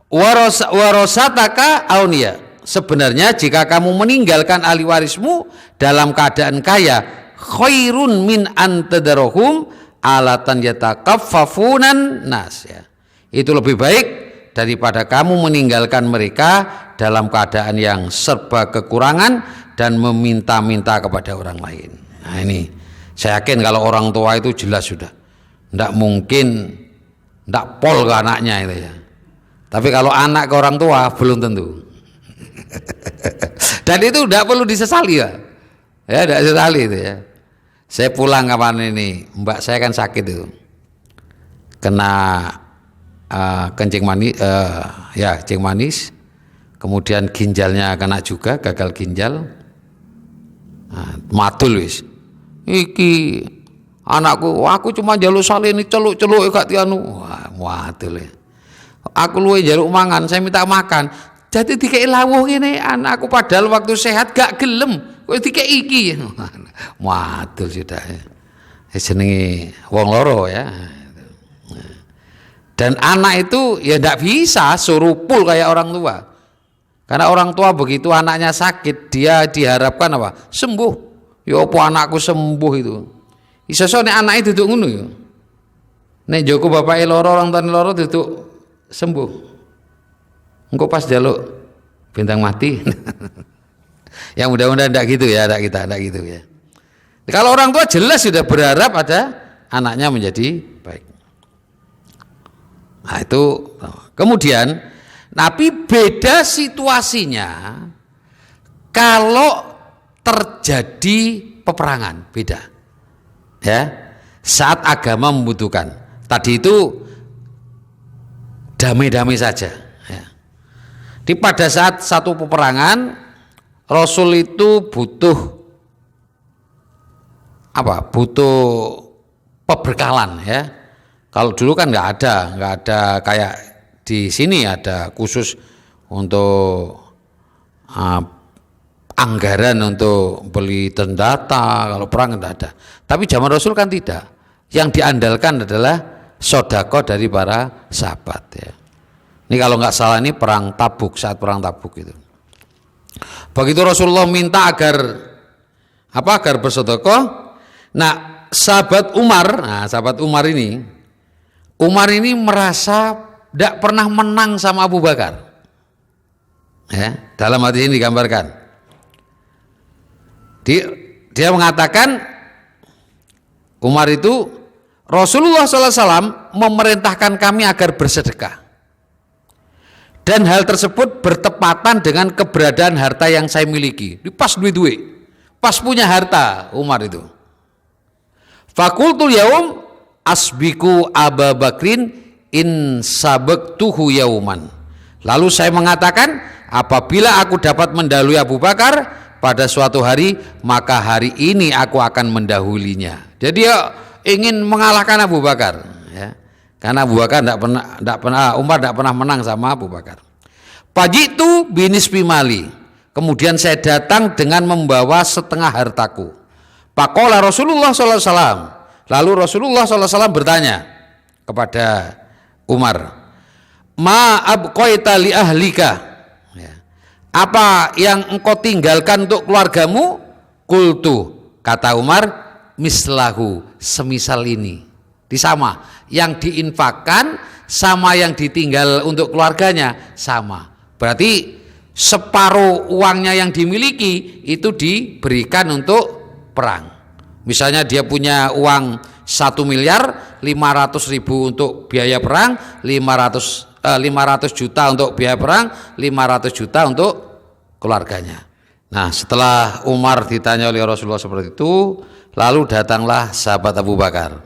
warosataka aunia. Sebenarnya jika kamu meninggalkan ahli warismu dalam keadaan kaya, khairun min antadarohum alatan yatakaffafunan nas, ya. Itu lebih baik daripada kamu meninggalkan mereka dalam keadaan yang serba kekurangan dan meminta-minta kepada orang lain. Nah ini saya yakin kalau orang tua itu jelas sudah ndak mungkin ndak pol ke anaknya itu ya. Tapi kalau anak ke orang tua belum tentu. Dan itu ndak perlu disesali ya. Ya ndak sesali itu ya. Saya pulang kapan ini, mbak saya kan sakit itu, kena kencing manis, kencing manis, kemudian ginjalnya kena juga, gagal ginjal, matul wis. Iki anakku, aku cuma jaluk salin celuk-celuk gak tianu, wah matul ya. Aku luwe jaluk mangan, saya minta makan. Jadi dikei lawuh ini anakku padahal waktu sehat gak gelem, kok dikei iki. Matul sudah ya. Jenenge wong loro ya. Dan anak itu ya ndak bisa suruh pul kayak orang tua. Karena orang tua begitu anaknya sakit, dia diharapkan apa? Sembuh. Ya apa anakku sembuh itu. Iso nek anake duduk ngono ya. Nek Joko bapake loro, orang tuane loro duduk sembuh. Engko pas jaluk bintang mati. Ya mudah-mudahan ndak gitu ya, ndak gitu ya. Kalau orang tua jelas sudah berharap ada anaknya menjadi baik. Nah itu kemudian, tapi beda situasinya kalau terjadi peperangan, beda. Ya, saat agama membutuhkan. Tadi itu damai-damai saja. Ya. Di pada saat satu peperangan, Rasul itu butuh apa? Butuh perbekalan ya. Kalau dulu kan nggak ada kayak di sini ada khusus untuk anggaran untuk beli senjata. Kalau perang nggak ada. Tapi zaman Rasul kan tidak. Yang diandalkan adalah sodako dari para sahabat ya. Ini kalau nggak salah ini perang Tabuk, saat perang Tabuk itu. Begitu Rasulullah minta agar bersodako. Nah sahabat Umar ini merasa tidak pernah menang sama Abu Bakar. Ya, dalam hadis ini digambarkan. Dia mengatakan Umar itu Rasulullah SAW memerintahkan kami agar bersedekah. Dan hal tersebut bertepatan dengan keberadaan harta yang saya miliki. Pas duit, pas punya harta Umar itu. Fakultul yaum asbiku Abu Bakrin in sabaktuhu yauman. Lalu saya mengatakan, apabila aku dapat mendahului Abu Bakar pada suatu hari, maka hari ini aku akan mendahulinya. Jadi dia ingin mengalahkan Abu Bakar ya. Karena Abu Bakar Umar tidak pernah menang sama Abu Bakar. Fajitu binisbi mali. Kemudian saya datang dengan membawa setengah hartaku. Faqala Rasulullah SAW. Lalu Rasulullah SAW bertanya kepada Umar, ma abqaita li ahlika, ya. Apa yang engkau tinggalkan untuk keluargamu? Qultu, kata Umar, mislahu, semisal ini. Disama, yang diinfakkan sama yang ditinggal untuk keluarganya sama. Berarti separuh uangnya yang dimiliki itu diberikan untuk perang. Misalnya dia punya uang 1 miliar 500.000 untuk biaya perang, 500 juta untuk biaya perang, 500 juta untuk keluarganya. Nah setelah Umar ditanya oleh Rasulullah seperti itu, lalu datanglah sahabat Abu Bakar.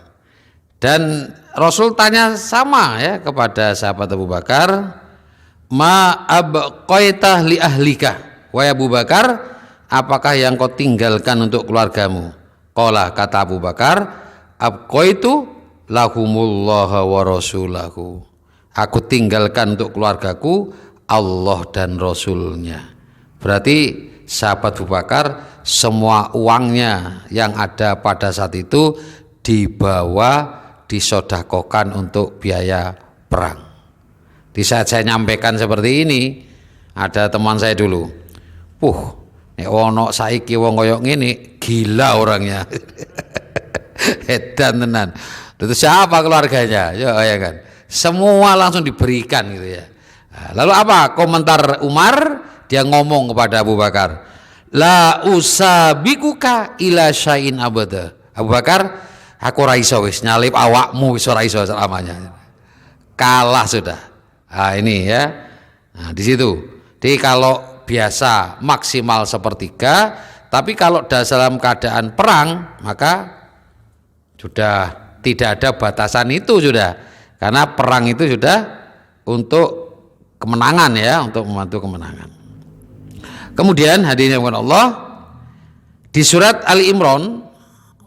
Dan Rasul tanya sama ya kepada sahabat Abu Bakar, ma abqaita li ahlika, wahai Abu Bakar, apakah yang kau tinggalkan untuk keluargamu? Qala, kata Abu Bakar, abqaitu lahumullaha wa rasulahu. Aku tinggalkan untuk keluargaku Allah dan Rasulnya. Berarti sahabat Abu Bakar semua uangnya yang ada pada saat itu dibawa disodakokan untuk biaya perang. Di saat saya nyampaikan seperti ini, ada teman saya dulu, nek ono saiki wong koyo ngene gila orangnya. Edan tenan. Itu siapa keluarganya? Ya kan. Semua langsung diberikan gitu ya. Lalu apa komentar Umar? Dia ngomong kepada Abu Bakar, la usabikuka ila syai'in abada. Abu Bakar, aku ora iso wis nyalip awakmu wis ora iso selamanya. Kalah sudah. Nah, ini ya. Nah, di situ. Jadi kalau biasa maksimal sepertiga, tapi kalau dalam keadaan perang maka sudah tidak ada batasan itu sudah. Karena perang itu sudah untuk kemenangan ya, untuk membantu kemenangan. Kemudian hadirin yang Allah, di surat Ali Imran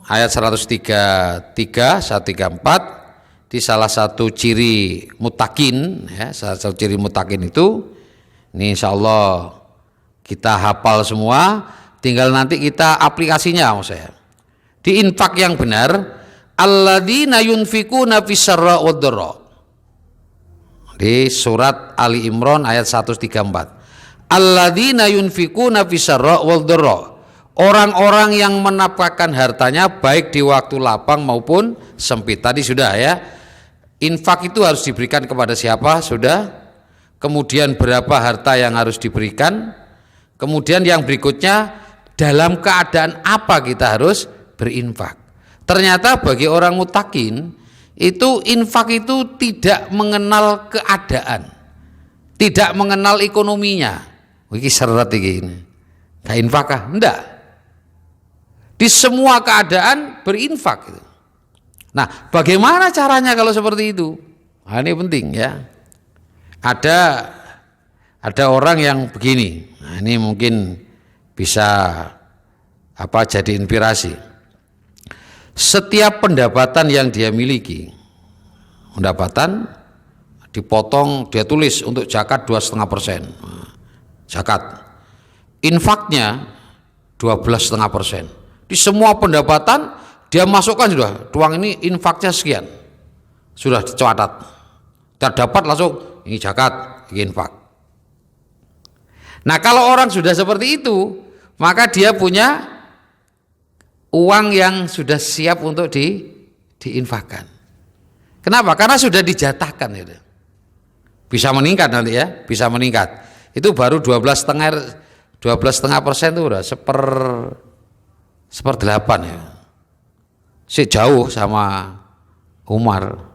ayat 133 134 di salah satu ciri mutakin ya, salah satu ciri mutakin itu ini insyaallah kita hafal semua, tinggal nanti kita aplikasinya maksud saya. Di infak yang benar, alladzina yunfikuna fis-sarra wad-dharra. Di surat Ali Imran ayat 134. Alladzina yunfikuna fis-sarra wad-dharra. Orang-orang yang menafkahkan hartanya baik di waktu lapang maupun sempit. Tadi sudah ya. Infak itu harus diberikan kepada siapa? Sudah. Kemudian berapa harta yang harus diberikan? Kemudian yang berikutnya, dalam keadaan apa kita harus berinfak? Ternyata bagi orang mutakin itu infak itu tidak mengenal keadaan, tidak mengenal ekonominya. Iki seret ini. Gak infak kah? Enggak. Di semua keadaan berinfak. Nah, bagaimana caranya kalau seperti itu? Nah, ini penting ya. Ada orang yang begini. Nah, ini mungkin bisa jadi inspirasi. Setiap pendapatan yang dia miliki, pendapatan dipotong, dia tulis untuk zakat 2,5%. Zakat. Infaknya 12,5%. Di semua pendapatan dia masukkan sudah, tuang ini infaknya sekian. Sudah dicatat. Terdapat langsung ini zakat, ini infak. Nah, kalau orang sudah seperti itu, maka dia punya uang yang sudah siap untuk diinfakkan. Kenapa? Karena sudah dijatahkan itu. Bisa meningkat nanti ya, bisa meningkat. Itu baru 12,5% itu udah seper-8 ya. Jauh sama Umar.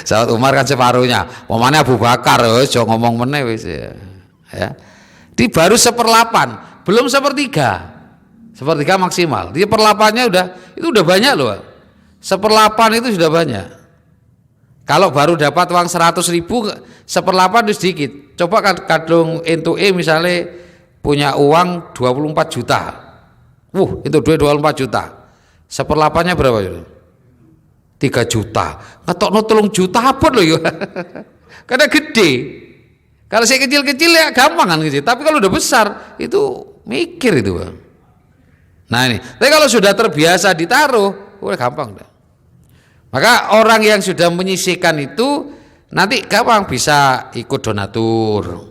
Sahabat Umar kan separuhnya. Pemane Abu Bakar wis ngomong meneh wis ya. Ya. Di baru 1/8, belum 1/3. 1/3 maksimal. Di 1/8-nya itu udah banyak loh. 1/8 itu sudah banyak. Kalau baru dapat uang 100.000, 1/8 itu sedikit. Coba kadung entuke misalnya punya uang 24 juta. Itu duit 24 juta. 1/8-nya berapa itu? 3 juta. Ngetokno 3 juta apa loh ya? Karena gede. Kalau saya kecil-kecil ya gampang kan gitu. Tapi kalau udah besar itu mikir itu, Bang. Nah ini, tapi kalau sudah terbiasa ditaruh, gampang dah. Maka orang yang sudah menyisihkan itu nanti gampang bisa ikut donatur.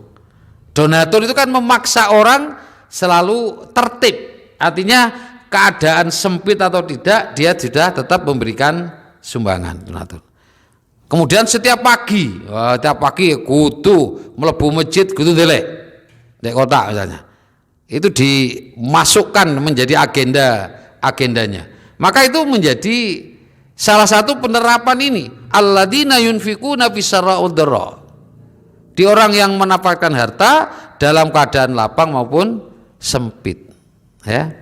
Donatur itu kan memaksa orang selalu tertib. Artinya keadaan sempit atau tidak, dia sudah tetap memberikan sumbangan donatur. Kemudian setiap pagi kudu mlebu masjid kudu ndelek. Di kota misalnya. Itu dimasukkan menjadi agendanya. Maka itu menjadi salah satu penerapan ini. Alladzina yunfikuna fis-sarra wad-dharra. Di orang yang menafkahkan harta dalam keadaan lapang maupun sempit. Ya.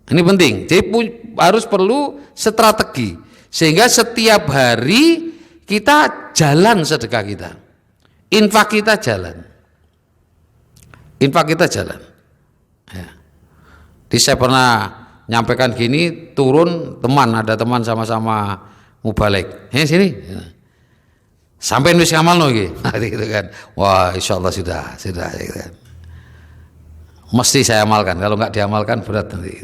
Ini penting. Jadi harus perlu strategi sehingga setiap hari kita jalan sedekah kita. Infak kita jalan. Ya. Jadi saya pernah nyampaikan gini, turun ada teman sama-sama mubalek. Sini. Sampai wis ngamalno iki. Gitu kan. Wah, insyaallah sudah gitu kan. Mesti saya amalkan, kalau enggak diamalkan berat nanti.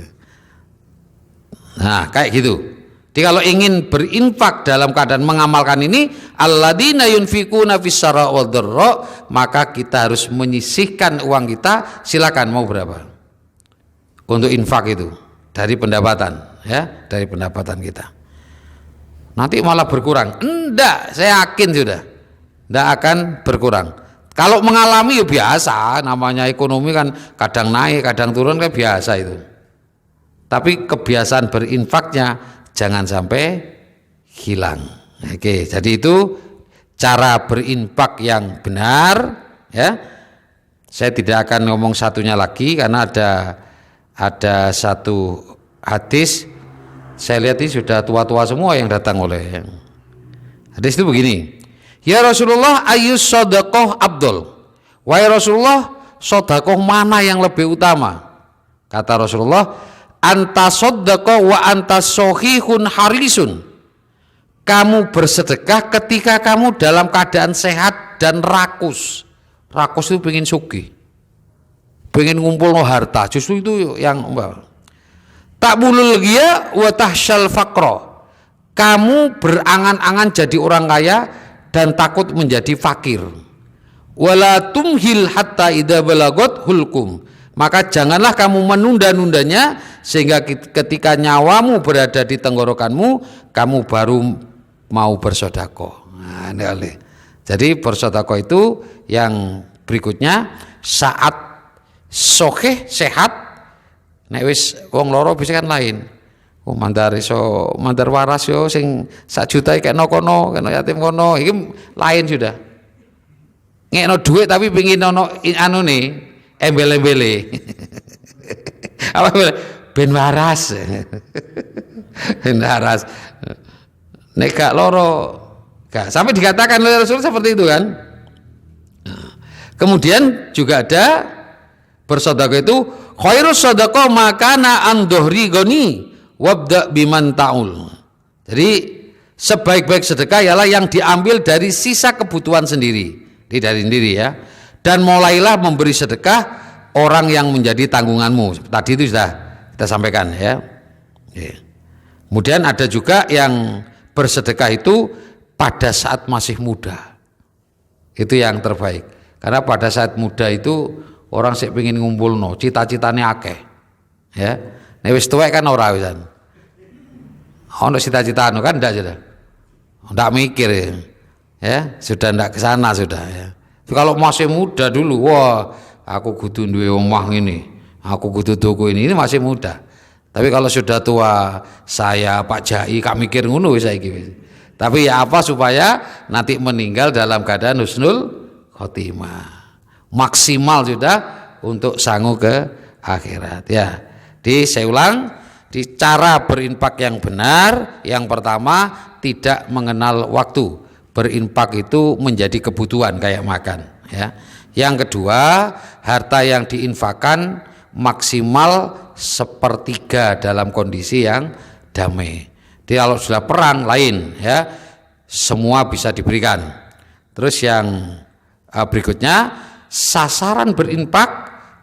Nah, kayak gitu. Jadi kalau ingin berinfak dalam keadaan mengamalkan ini, alladzina yunfikuna fis-sarra wad-dharra, maka kita harus menyisihkan uang kita. Silakan mau berapa untuk infak itu dari pendapatan, ya, dari pendapatan kita. Nanti malah berkurang. Enggak, saya yakin sudah enggak akan berkurang. Kalau mengalami ya biasa, namanya ekonomi kan kadang naik, kadang turun kan biasa itu. tapi kebiasaan berinfaknya jangan sampai hilang. Oke, jadi itu cara berinfak yang benar ya. Saya tidak akan ngomong satunya lagi karena ada satu hadis, saya lihat ini sudah tua-tua semua yang datang oleh hadis itu begini. Ya Rasulullah, ayyus shadaqah abdul. Wahai Rasulullah, sedekah mana yang lebih utama? Kata Rasulullah, anta shadaqah wa anta shahihun harisun. Kamu bersedekah ketika kamu dalam keadaan sehat dan rakus. Rakus itu pengen sugih, pengen ngumpul no harta, justru itu yang tak bulul gia wa tahsyal faqra. Kamu berangan-angan jadi orang kaya dan takut menjadi fakir. Wala tumhil hatta idza balagot hulkum. Maka janganlah kamu menunda-nundanya sehingga ketika nyawamu berada di tenggorokanmu kamu baru mau bersedekah. Nah, jadi bersedekah itu yang berikutnya saat sokeh sehat. Nek wis wong loro bisa kan lain. Oh mandar waras yo sing 1 juta kena kono, kena yatim kono, iki lain sudah. Ngekno duit tapi pengin ono anune embel-embele. Apa ben waras. Ben waras. Nek gak loro, gak sampai dikatakan oleh Rasul seperti itu kan. Kemudian juga ada bersedekah itu khairus sadaqah makana an dhuhri goni wabda biman ta'ul. Jadi sebaik-baik sedekah ialah yang diambil dari sisa kebutuhan sendiri, dari sendiri ya. Dan mulailah memberi sedekah orang yang menjadi tanggunganmu. Tadi itu sudah kita sampaikan ya. Kemudian ada juga yang bersedekah itu pada saat masih muda. Itu yang terbaik. Karena pada saat muda itu orang sih pengen ngumpulno, cita-citane akeh. Ya. Nek wis tuwek kan ora wisan. Ono cita-cita anu kan ndak sudah. Ndak mikir ya. Ya, sudah ndak ke sana sudah ya. Tapi kalau masih muda dulu, wah, aku kudu duwe omah ngene. Aku kudu tuku ini masih muda. Tapi kalau sudah tua, saya Pak Jai gak mikir ngono wis saiki. Tapi ya apa supaya nanti meninggal dalam keadaan husnul khotimah, maksimal sudah untuk sanggup ke akhirat ya. Saya ulang, di cara berinfak yang benar, yang pertama tidak mengenal waktu. Berinfak itu menjadi kebutuhan kayak makan ya. Yang kedua, harta yang diinfakkan maksimal 1/3 dalam kondisi yang damai. Jadi kalau sudah perang lain ya, semua bisa diberikan. Terus yang berikutnya, sasaran berinfak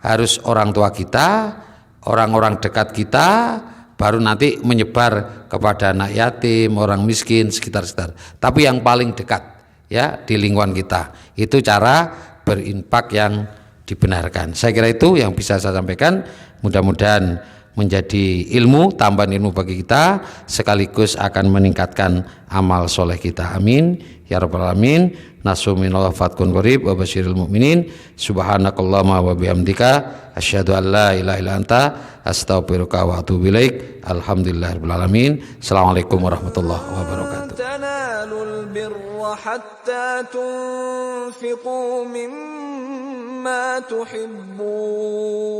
harus orang tua kita, orang-orang dekat kita, baru nanti menyebar kepada anak yatim, orang miskin sekitar-sekitar. Tapi yang paling dekat ya di lingkungan kita. Itu cara berinfak yang dibenarkan. Saya kira itu yang bisa saya sampaikan. Mudah-mudahan menjadi ilmu, tambahan ilmu bagi kita, sekaligus akan meningkatkan amal soleh kita. Amin ya rabbal alamin. Nasuminallah fatkun qarib wa basyiril mu'minin. Subhanakallahumma wa bihamdika asyhadu an la ilaha illa anta astaghfiruka wa atubu ilaik. Alhamdulillahirabbil alamin. Assalamualaikum warahmatullahi wabarakatuh. Tanalul birra hatta tunfiqu mimma tuhibbun.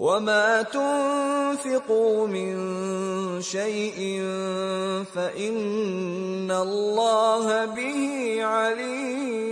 وما تنفقوا من شيء فإن الله به عليم